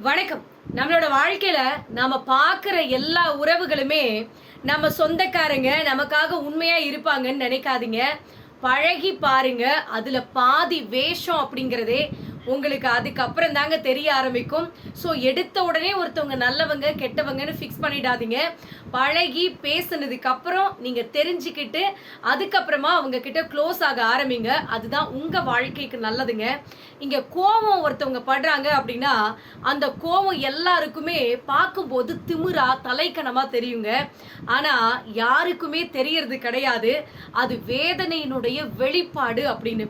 வணக்கம். நம்மளோட வாழ்க்கையில நாம பார்க்குற எல்லா உறவுகளுமே நம்ம சொந்தக்காரங்க, நமக்காக உண்மையா இருப்பாங்கன்னு நினைக்காதீங்க. பழகி பாருங்க. அதுல பாதி வேஷம் அப்படிங்கிறதே உங்களுக்கு அதுக்கப்புறம் தாங்க தெரிய ஆரம்பிக்கும். ஸோ எடுத்த உடனே ஒருத்தவங்க நல்லவங்க, கெட்டவங்கன்னு ஃபிக்ஸ் பண்ணிடாதீங்க. பழகி பேசுனதுக்கு அப்புறம் நீங்க தெரிஞ்சுக்கிட்டு அதுக்கப்புறமா அவங்க கிட்ட க்ளோஸ் ஆக ஆரம்பிங்க. அதுதான் உங்க வாழ்க்கைக்கு நல்லதுங்க. இங்க கோவம் ஒருத்தவங்க படுறாங்க அப்படின்னா அந்த கோவம் எல்லாருக்குமே பார்க்கும்போது திமிரா தலைக்கணமா தெரியுங்க. ஆனா யாருக்குமே தெரியறது கிடையாது அது வேதனையினுடைய வெளிப்பாடு அப்படின்னு.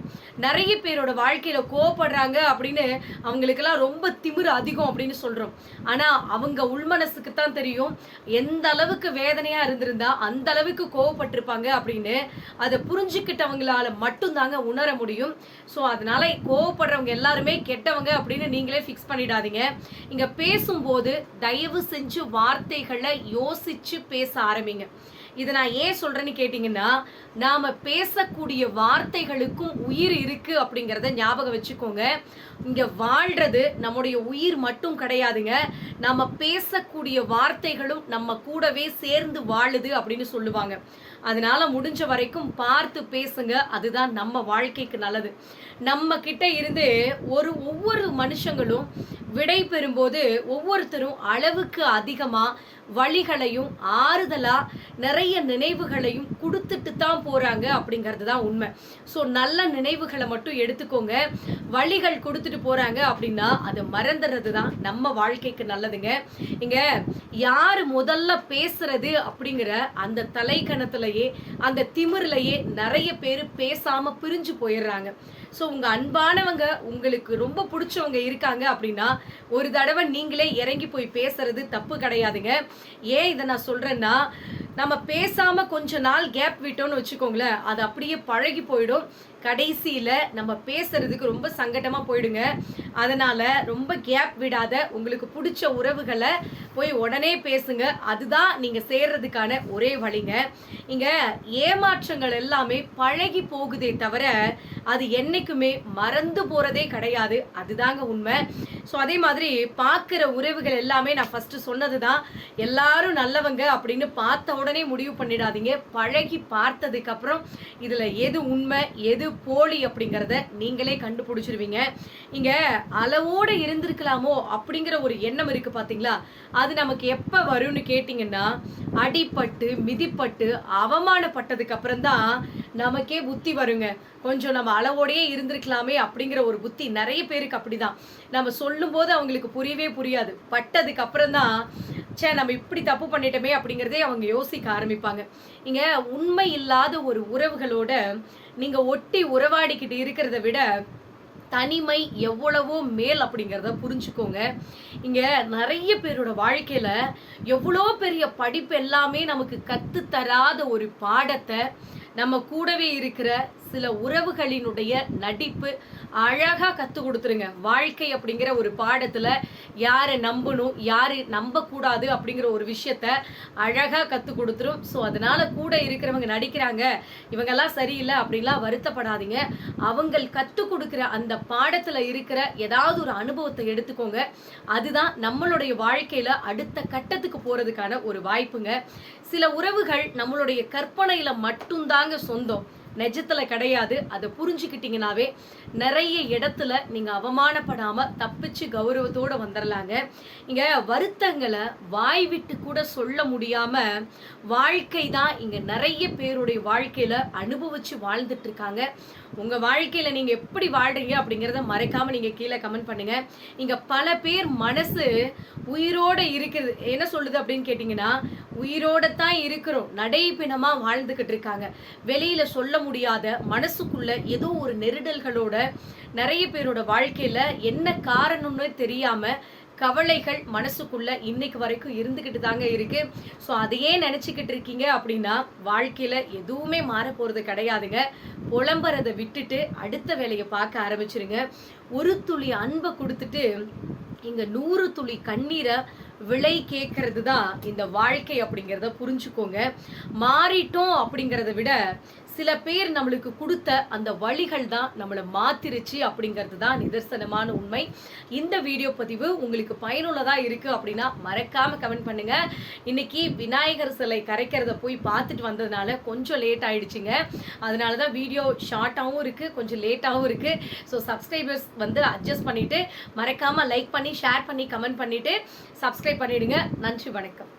நிறைய பேரோட வாழ்க்கையில கோவப்படுறாங்க அப்படின்னு அவங்களுக்கெல்லாம் ரொம்ப திமிரு அதிகம் அப்படின்னு சொல்றோம். ஆனா அவங்க உள்மனசுக்கு தான் தெரியும் எந்த அளவுக்கு வேதனையா இருந்திருந்தா அந்த அளவுக்கு கோவப்பட்டிருப்பாங்க அப்படின்னு. அதை புரிஞ்சுக்கிட்டவங்களால மட்டும்தாங்க உணர முடியும். ஸோ அதனால கோவப்படுறவங்க எல்லாருமே கெட்டவங்க அப்படின்னு நீங்களே ஃபிக்ஸ் பண்ணிடாதீங்க. இங்க பேசும்போது தயவு செஞ்சு வார்த்தைகளை யோசிச்சு பேச ஆரம்பிங்க. இதை நான் ஏன் சொல்றேன்னு கேட்டீங்கன்னா, நாம பேசக்கூடிய வார்த்தைகளுக்கும் உயிர் இருக்கு அப்படிங்கிறத ஞாபகம் வச்சுக்கோங்க. இங்க வாழ்றது நம்முடைய உயிர் மட்டும் கிடையாதுங்க. நம்ம பேசக்கூடிய வார்த்தைகளும் நம்ம கூடவே சேர்ந்து வாழுது அப்படின்னு சொல்லுவாங்க. அதனால முடிஞ்ச வரைக்கும் பார்த்து பேசுங்க. அதுதான் நம்ம வாழ்க்கைக்கு நல்லது. நம்ம கிட்ட இருந்து ஒவ்வொரு மனுஷங்களும் விடை பெறும்போது ஒவ்வொருத்தரும் அளவுக்கு அதிகமா வழிகளையும் ஆறுதலா நிறைய நினைவுகளையும் கொடுத்துட்டு தான் போறாங்க அப்படிங்கிறது தான் உண்மை. ஸோ நல்ல நினைவுகளை மட்டும் எடுத்துக்கோங்க. வழிகள் கொடுத்துட்டு போறாங்க அப்படின்னா அதை மறந்துறது தான் நம்ம வாழ்க்கைக்கு நல்லதுங்க. இங்க யாரு முதல்ல பேசுறது அப்படிங்கிற அந்த தலைக்கணத்திலேயே அந்த திமிரிலேயே நிறைய பேர் பேசாம பிரிஞ்சு போயிடுறாங்க. ஸோ உங்க அன்பானவங்க உங்களுக்கு ரொம்ப பிடிச்சவங்க இருக்காங்க அப்படின்னா ஒரு தடவை நீங்களே இறங்கி போய் பேசுறது தப்பு கிடையாதுங்க. ஏன் இதை நான் சொல்றேன்னா, நம்ம பேசாம கொஞ்ச நாள் கேப் விட்டோம்னு வச்சுக்கோங்களேன், அது அப்படியே பழகி போயிடும். கடைசியில நம்ம பேசுறதுக்கு ரொம்ப சங்கடமா போயிடுங்க. அதனால ரொம்ப கேப் விடாத உங்களுக்கு பிடிச்ச உறவுகளை போய் உடனே பேசுங்க. அதுதான் நீங்க சேர்றதுக்கான ஒரே வழிங்க. இங்க ஏமாற்றங்கள் எல்லாமே பழகி போகுதே தவிர அது என்னைக்குமே மறந்து போறதே கிடையாது. அதுதாங்க உண்மை. ஸோ அதே மாதிரி பார்க்குற உறவுகள் எல்லாமே நான் ஃபர்ஸ்ட் சொன்னதுதான், எல்லாரும் நல்லவங்க அப்படின்னு பார்த்த உடனே முடிவு பண்ணிடாதீங்க. பழகி பார்த்ததுக்கு அப்புறம் இதுல எது உண்மை எது போலி அப்படிங்கிறத நீங்களே கண்டுபிடிச்சிருவீங்க. இங்க அளவோட இருந்திருக்கலாமோ அப்படிங்கிற ஒரு எண்ணம் இருக்கு பாத்தீங்களா, அது நமக்கு எப்ப வரும்னு கேட்டீங்கன்னா, அடிபட்டு மிதிப்பட்டு அவமானப்பட்டதுக்கு அப்புறம் தான் நமக்கே புத்தி வருங்க. கொஞ்சம் நம்ம அளவோடையே இருந்திருக்கலாமே அப்படிங்கிற ஒரு புத்தி நிறைய பேருக்கு அப்படிதான். நம்ம சொல்லும் போது அவங்களுக்கு புரியவே புரியாது. பட்டதுக்கு அப்புறம் தான் சே நம்ம இப்படி தப்பு பண்ணிட்டோமே அப்படிங்கிறதே அவங்க யோசிக்க ஆரம்பிப்பாங்க. இங்க உண்மை இல்லாத ஒரு உறவுகளோட நீங்க ஒட்டி உறவாடிக்கிட்டு இருக்கிறத விட தனிமை எவ்வளவோ மேல் அப்படிங்கிறத புரிஞ்சுக்கோங்க. இங்க நிறைய பேரோட வாழ்க்கையில எவ்வளோ பெரிய படிப்பு எல்லாமே நமக்கு கத்து தராத ஒரு பாடத்தை நம்ம கூடவே இருக்கிற சில உறவுகளினுடைய நடிப்பு அழகா கத்து கொடுத்துருங்க. வாழ்க்கை அப்படிங்கிற ஒரு பாடத்துல யாரை நம்பணும் யாரு நம்ப கூடாது அப்படிங்கிற ஒரு விஷயத்த அழகா கத்து கொடுத்துரும். ஸோ அதனால கூட இருக்கிறவங்க நடிக்கிறாங்க இவங்கெல்லாம் சரியில்லை அப்படின்லாம் வருத்தப்படாதீங்க. அவங்க கத்து கொடுக்குற அந்த பாடத்துல இருக்கிற ஏதாவது ஒரு அனுபவத்தை எடுத்துக்கோங்க. அதுதான் நம்மளுடைய வாழ்க்கையில அடுத்த கட்டத்துக்கு போறதுக்கான ஒரு வாய்ப்புங்க. சில உறவுகள் நம்மளுடைய கற்பனையில மட்டும்தாங்க சொந்தம், நிஜத்துல கிடையாது. அதை புரிஞ்சுக்கிட்டீங்கன்னாவே நிறைய இடத்துல நீங்க அவமானப்படாம தப்பிச்சு கௌரவத்தோட வந்துடலாங்க. இங்க வருத்தங்களை வாய் விட்டு கூட சொல்ல முடியாம வாழ்க்கை தான் இங்க நிறைய பேருடைய வாழ்க்கையில அனுபவிச்சு வாழ்ந்துட்டு இருக்காங்க. உங்க வாழ்க்கையில நீங்க எப்படி வாழ்றீங்க அப்படிங்கிறத மறைக்காம நீங்க கீழே கமெண்ட் பண்ணுங்க. இங்க பல பேர் மனசு உயிரோட இருக்கிறது என்ன சொல்லுது அப்படின்னு கேட்டீங்கன்னா, உயிரோட தான் இருக்கிறோம் நடைப்பிணமா வாழ்ந்துகிட்டு இருக்காங்க. வெளியில சொல்ல முடியாத மனசுக்குள்ள ஏதோ ஒரு நெருடல்களோட நிறைய பேரோட வாழ்க்கையில என்ன காரணம்னு தெரியாம கவலைகள் மனசுக்குள்ள இன்னைக்கு வரைக்கும் இருந்துகிட்டு தாங்க இருக்கு. ஸோ அதையே நினைச்சுக்கிட்டு இருக்கீங்க அப்படின்னா வாழ்க்கையில எதுவுமே மாற போறது கிடையாதுங்க. புலம்புறதை விட்டுட்டு அடுத்த வேலையை பார்க்க ஆரம்பிச்சிருங்க. ஒரு துளி அன்பை கொடுத்துட்டு இங்க 100 துளி கண்ணீரை விலை கேட்கறது தான் இந்த வாழ்க்கை அப்படிங்கிறத புரிஞ்சுக்கோங்க. மாறிட்டோம் அப்படிங்கிறத விட சில பேர் நம்மளுக்கு கொடுத்த அந்த வழிகள் தான் நம்மளை மாத்திருச்சு அப்படிங்கிறது தான் நிதர்சனமான உண்மை. இந்த வீடியோ பதிவு உங்களுக்கு பயனுள்ளதாக இருக்குது அப்படின்னா மறக்காமல் கமெண்ட் பண்ணுங்கள். இன்னைக்கு விநாயகர் சிலை கரைக்கிறத போய் பார்த்துட்டு வந்ததுனால கொஞ்சம் லேட் ஆயிடுச்சுங்க. அதனால தான் வீடியோ ஷார்ட்டாகவும் இருக்குது, கொஞ்சம் லேட்டாகவும் இருக்குது. ஸோ சப்ஸ்கிரைபர்ஸ் வந்து அட்ஜஸ்ட் பண்ணிவிட்டு மறக்காமல் லைக் பண்ணி ஷேர் பண்ணி கமெண்ட் பண்ணிவிட்டு சப்ஸ்கிரைப் பண்ணிவிடுங்க. நன்றி, வணக்கம்.